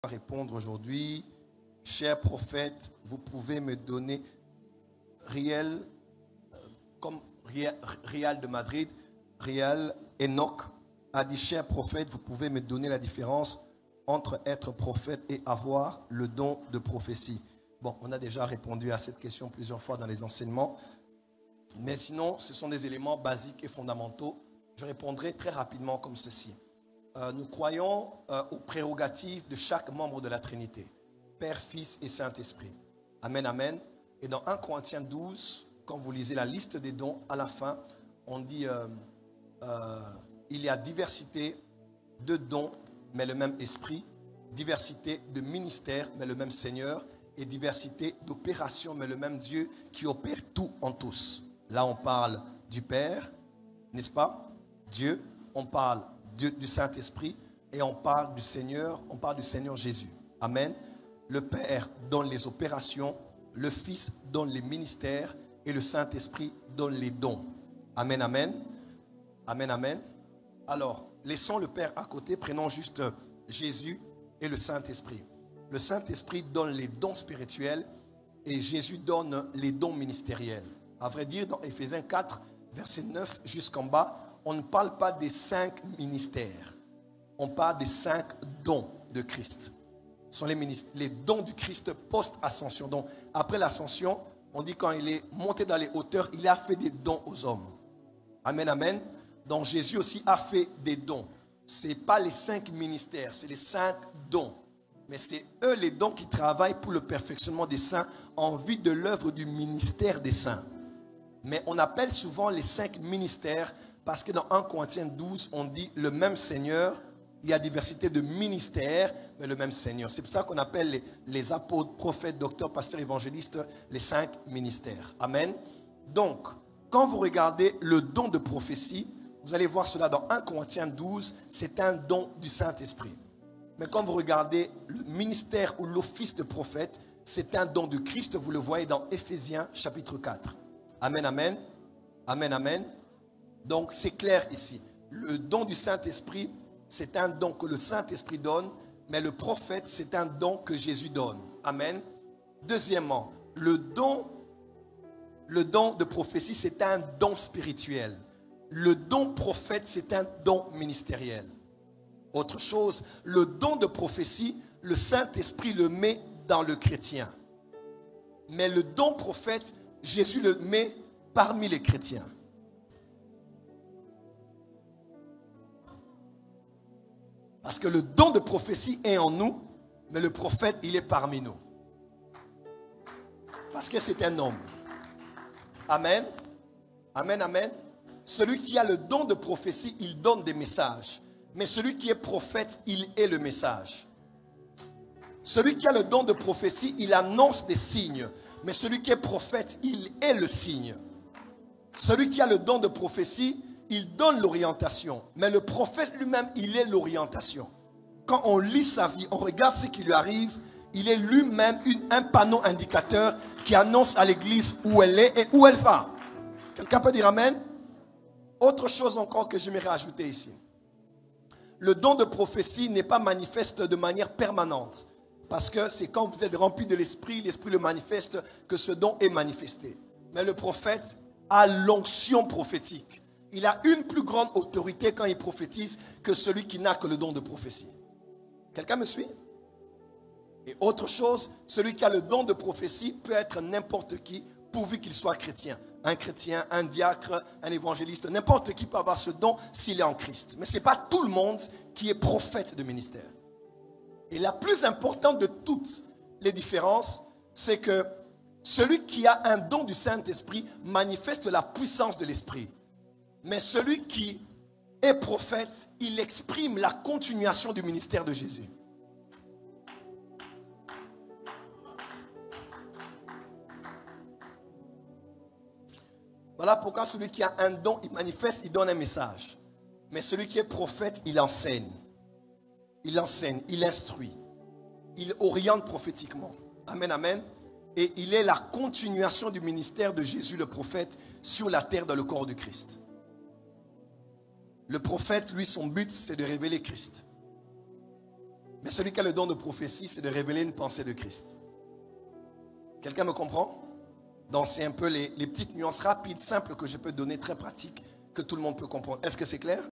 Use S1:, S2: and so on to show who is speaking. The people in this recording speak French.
S1: Répondre aujourd'hui, cher prophète, vous pouvez me donner Riel, comme Rial de Madrid, Rial Enoch a dit, cher prophète, vous pouvez me donner la différence entre être prophète et avoir le don de prophétie. Bon, on a déjà répondu à cette question plusieurs fois dans les enseignements, mais sinon, ce sont des éléments basiques et fondamentaux. Je répondrai très rapidement comme ceci. Nous croyons aux prérogatives de chaque membre de la Trinité, Père, Fils et Saint-Esprit. Amen, amen. Et dans 1 Corinthiens 12, quand vous lisez la liste des dons, à la fin, on dit il y a diversité de dons, mais le même esprit, diversité de ministères, mais le même Seigneur, et diversité d'opérations, mais le même Dieu qui opère tout en tous. Là, on parle du Père, n'est-ce pas? Dieu, on parle du Saint-Esprit et on parle du Seigneur Jésus. Amen. Le Père donne les opérations, le Fils donne les ministères et le Saint-Esprit donne les dons. Amen, amen. Amen, amen. Alors, laissons le Père à côté, prenons juste Jésus et le Saint-Esprit. Le Saint-Esprit donne les dons spirituels et Jésus donne les dons ministériels. À vrai dire, dans Éphésiens 4, verset 9 jusqu'en bas, on ne parle pas des 5 ministères. On parle des 5 dons de Christ. Ce sont les dons du Christ post-ascension. Donc, après l'ascension, on dit quand il est monté dans les hauteurs, il a fait des dons aux hommes. Amen, amen. Donc, Jésus aussi a fait des dons. Ce n'est pas les 5 ministères, c'est les 5 dons. Mais c'est eux les dons qui travaillent pour le perfectionnement des saints en vue de l'œuvre du ministère des saints. Mais on appelle souvent les 5 ministères parce que dans 1 Corinthiens 12, on dit le même Seigneur, il y a diversité de ministères, mais le même Seigneur. C'est pour ça qu'on appelle les apôtres, prophètes, docteurs, pasteurs, évangélistes, les 5 ministères. Amen. Donc, quand vous regardez le don de prophétie, vous allez voir cela dans 1 Corinthiens 12, c'est un don du Saint-Esprit. Mais quand vous regardez le ministère ou l'office de prophète, c'est un don de Christ, vous le voyez dans Éphésiens chapitre 4. Amen, amen. Amen, amen. Donc, c'est clair ici. Le don du Saint-Esprit, c'est un don que le Saint-Esprit donne, mais le prophète, c'est un don que Jésus donne. Amen. Deuxièmement, le don de prophétie, c'est un don spirituel. Le don prophète, c'est un don ministériel. Autre chose, le don de prophétie, le Saint-Esprit le met dans le chrétien. Mais le don prophète, Jésus le met parmi les chrétiens. Parce que le don de prophétie est en nous, mais le prophète, il est parmi nous. Parce que c'est un homme. Amen. Amen, amen. Celui qui a le don de prophétie, il donne des messages. Mais celui qui est prophète, il est le message. Celui qui a le don de prophétie, il annonce des signes. Mais celui qui est prophète, il est le signe. Celui qui a le don de prophétie, il donne l'orientation. Mais le prophète lui-même, il est l'orientation. Quand on lit sa vie, on regarde ce qui lui arrive, il est lui-même un panneau indicateur qui annonce à l'église où elle est et où elle va. Quelqu'un peut dire amen? Autre chose encore que j'aimerais ajouter ici. Le don de prophétie n'est pas manifeste de manière permanente. Parce que c'est quand vous êtes rempli de l'esprit le manifeste, que ce don est manifesté. Mais le prophète a l'onction prophétique. Il a une plus grande autorité quand il prophétise que celui qui n'a que le don de prophétie. Quelqu'un me suit? Et autre chose, celui qui a le don de prophétie peut être n'importe qui, pourvu qu'il soit chrétien. Un chrétien, un diacre, un évangéliste, n'importe qui peut avoir ce don s'il est en Christ. Mais ce n'est pas tout le monde qui est prophète de ministère. Et la plus importante de toutes les différences, c'est que celui qui a un don du Saint-Esprit manifeste la puissance de l'Esprit. Mais celui qui est prophète, il exprime la continuation du ministère de Jésus. Voilà pourquoi celui qui a un don, il manifeste, il donne un message. Mais celui qui est prophète, il enseigne. Il enseigne, il instruit. Il oriente prophétiquement. Amen, amen. Et il est la continuation du ministère de Jésus le prophète sur la terre dans le corps du Christ. Le prophète, lui, son but, c'est de révéler Christ. Mais celui qui a le don de prophétie, c'est de révéler une pensée de Christ. Quelqu'un me comprend? Donc c'est un peu les petites nuances rapides, simples que je peux donner, très pratiques, que tout le monde peut comprendre. Est-ce que c'est clair?